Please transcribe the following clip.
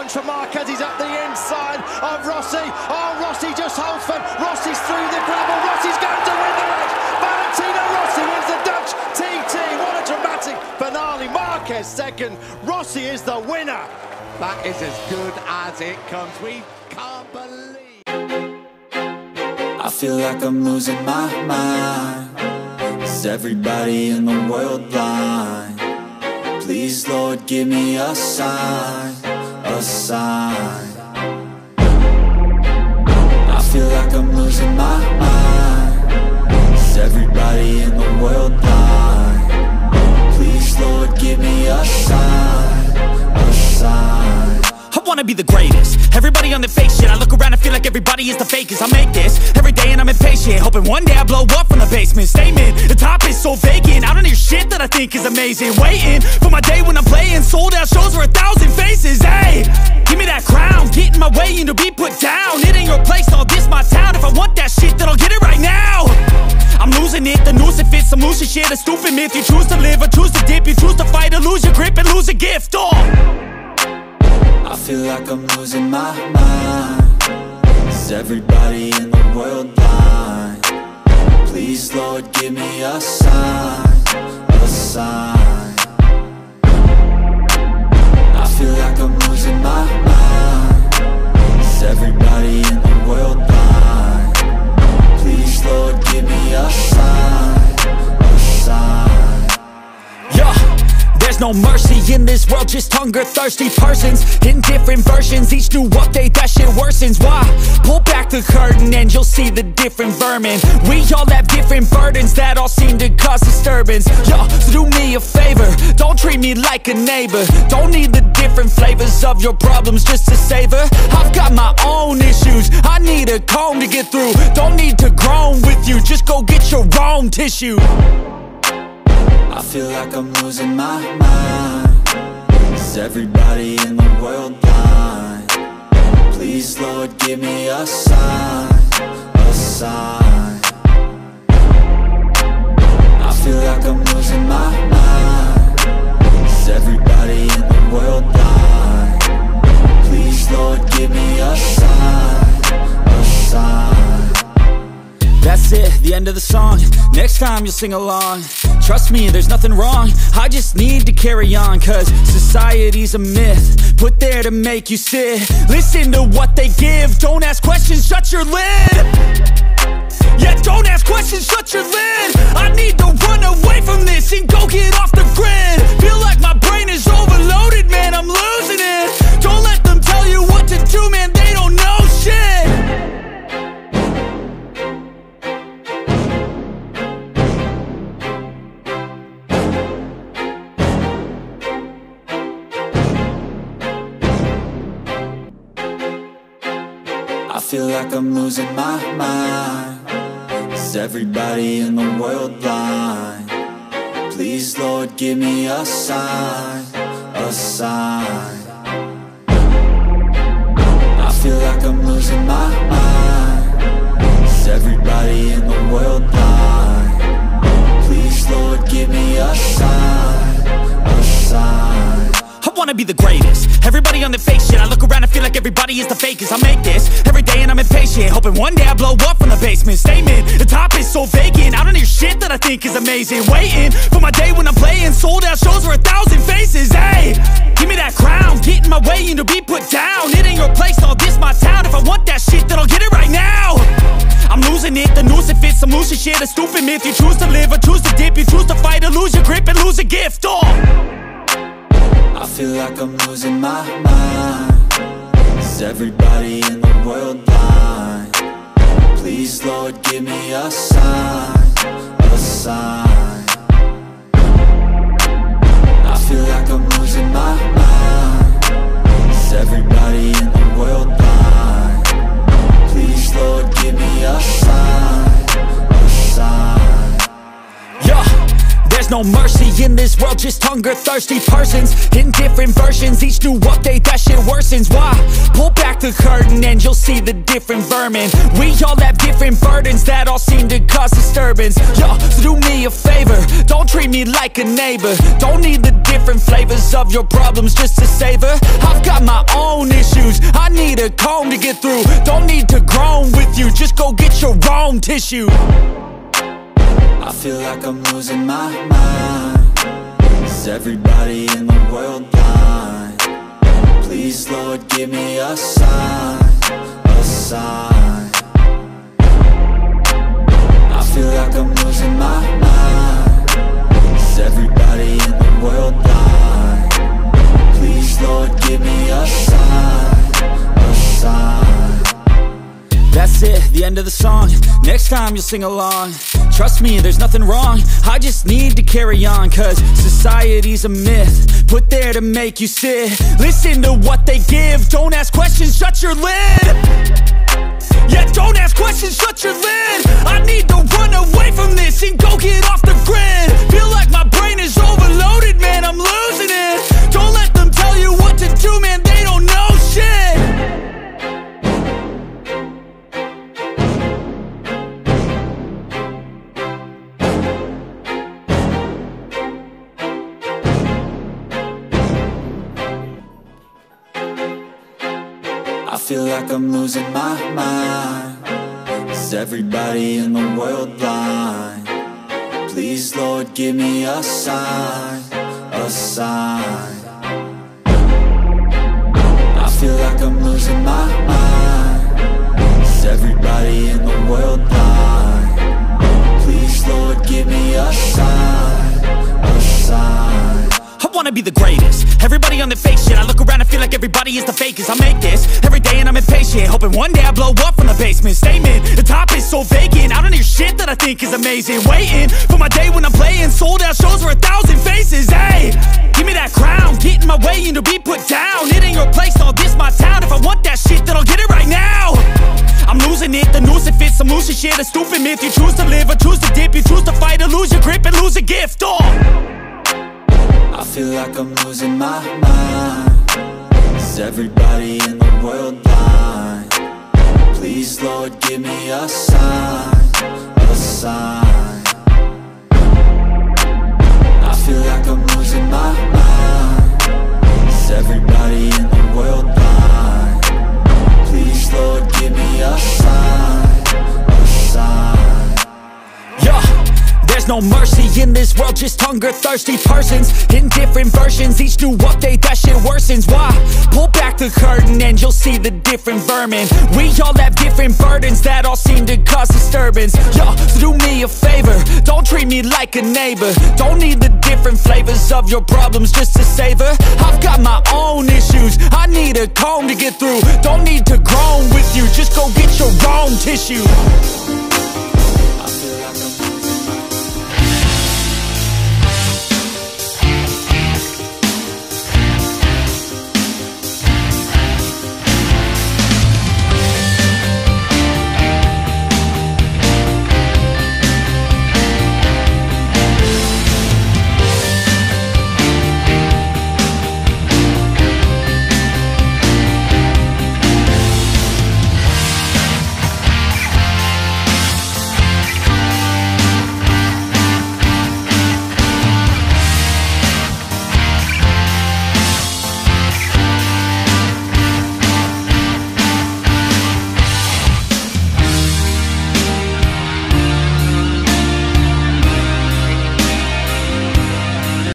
challenge for Marquez. He's up the inside of Rossi. Oh, Rossi just holds firm. Rossi's through the gravel. Rossi's going to win the race. Valentino Rossi wins the Dutch TT. What a dramatic finale. Marquez second. Rossi is the winner. That is as good as it comes. We can't believe. I feel like I'm losing my mind. Is everybody in the world blind? Please, Lord, give me a sign, a sign. I feel like I'm losing my mind. Is everybody in the world blind? Please, Lord, give me a sign, a sign. I wanna be the greatest. Everybody on the fake shit. I look around and feel like everybody is the fakest. I make this every day and I'm impatient, hoping one day I blow up from the basement. Statement, the top is so vacant. I don't hear shit that I think is amazing. Waiting for my day when I'm playing sold out shows for 1,000 faces. Hey, give me that crown, get in my way and to be put down. It ain't your place, all this my town. If I want that shit, then I'll get it right now. I'm losing it, the noose it fits. I'm losing shit, a stupid myth. You choose to live or choose to dip. You choose to fight or lose your grip and lose a gift. I feel like I'm losing my mind. Is everybody in the world blind? Please, Lord, give me a sign, a sign. I feel like I'm losing my mind. Is everybody in the world blind? Please, Lord, give me a sign, a sign. Yeah. There's no mercy in this world, just hunger-thirsty persons in different versions. Each new update, that shit worsens. Why? Pull back the curtain and you'll see the different vermin. We all have different burdens that all seem to cause disturbance. Yo, so do me a favor, don't treat me like a neighbor. Don't need the different flavors of your problems just to savor. I've got my own issues, I need a comb to get through. Don't need to groan with you, just go get your own tissue. I feel like I'm losing my mind. Is everybody in the world blind? Please, Lord, give me a sign, a sign. I feel like I'm losing my mind. Is everybody in the world blind? Please, Lord, give me a sign, a sign. That's it, the end of the song. Next time you'll sing along. Trust me, there's nothing wrong. I just need to carry on, cause society's a myth put there to make you sit. Listen to what they give. Don't ask questions, shut your lid. Yeah, don't ask questions, shut your lid. I need to run away from this and go get off the grid. Feel like my brain is overloaded, man, I'm losing it. Don't let them tell you what to do, man, they don't know shit. I feel like I'm losing my mind. Is everybody in the world blind? Please, Lord, give me a sign, a sign. I feel like I'm losing my mind. Is everybody in the world blind? Please, Lord, give me a sign, a sign. I wanna be the greatest. Everybody on the fake shit. I look around and feel like everybody is the fakest. I make this every day and I'm impatient, hoping one day I blow up from the basement. Statement, the top is so vacant. I don't hear shit that I think is amazing. Waiting for my day when I'm playing sold out shows for 1,000 faces. Hey, give me that crown, get in my way and to be put down. It ain't your place, all this my town. If I want that shit, then I'll get it right now. I'm losing it, the noose it fits. I'm losing shit, a stupid myth. You choose to live or choose to dip. You choose to fight or lose your grip and lose a gift. I feel like I'm losing my mind. Is everybody in the world blind? Please, Lord, give me a sign, a sign. I feel like I'm losing my mind. Is everybody in the world blind? Please, Lord, give me a sign, a sign. Yeah. There's no mercy in this world, just hunger-thirsty persons in different versions. Each new update, that shit worsens. Why? Pull back the curtain and you'll see the different vermin. We all have different burdens that all seem to cause disturbance. Yo, so do me a favor, don't treat me like a neighbor. Don't need the different flavors of your problems just to savor. I've got my own issues, a comb to get through. Don't need to groan with you, just go get your own tissue. I feel like I'm losing my mind. Is everybody in the world blind? Please, Lord, give me a sign, a sign. I feel like I'm losing my mind. Is everybody in the world blind? Please, Lord, give me a sign, a sign. That's it, the end of the song. Next time you'll sing along. Trust me, there's nothing wrong. I just need to carry on, cause society's a myth, put there to make you sit. Listen to what they give. Don't ask questions, shut your lid. Yeah, don't ask questions, shut your lid. I need to run away from this and go get off the grid. Feel like my brain is overloaded, man, I'm losing it. Don't let them tell you what to do, man, they don't know shit. I feel like I'm losing my mind. Is everybody in the world blind? Please, Lord, give me a sign, a sign. I feel like I'm losing my mind. Is everybody in the world blind? Please, Lord, give me a sign, a sign. I wanna be the greatest. Everybody on the fake shit. I look around and feel like everybody is the fakest. I make this every day and I'm impatient, hoping one day I blow up from the basement. Statement, the top is so vacant. I don't hear shit that I think is amazing. Waiting for my day when I'm playing sold out shows for 1,000 faces. Hey, give me that crown, get in my way and to be put down. It ain't your place, all this my town. If I want that shit, then I'll get it right now. I'm losing it, the noose it fits. I'm losing shit, a stupid myth. You choose to live or choose to dip. You choose to fight or lose your grip and lose a gift. I feel like I'm losing my mind. Is everybody in the world blind? Please, Lord, give me a sign, a sign. I feel like I'm losing my mind. Is everybody in the world blind? Please, Lord, give me a sign, a sign. Yeah. There's no mercy in this world, just hunger-thirsty persons in different versions. Each new update, that shit worsens. Why? Pull back the curtain and you'll see the different vermin. We all have different burdens that all seem to cause disturbance. Yo, so do me a favor, don't treat me like a neighbor. Don't need the different flavors of your problems just to savor. I've got my own issues, I need a comb to get through. Don't need to groan with you, just go get your own tissue.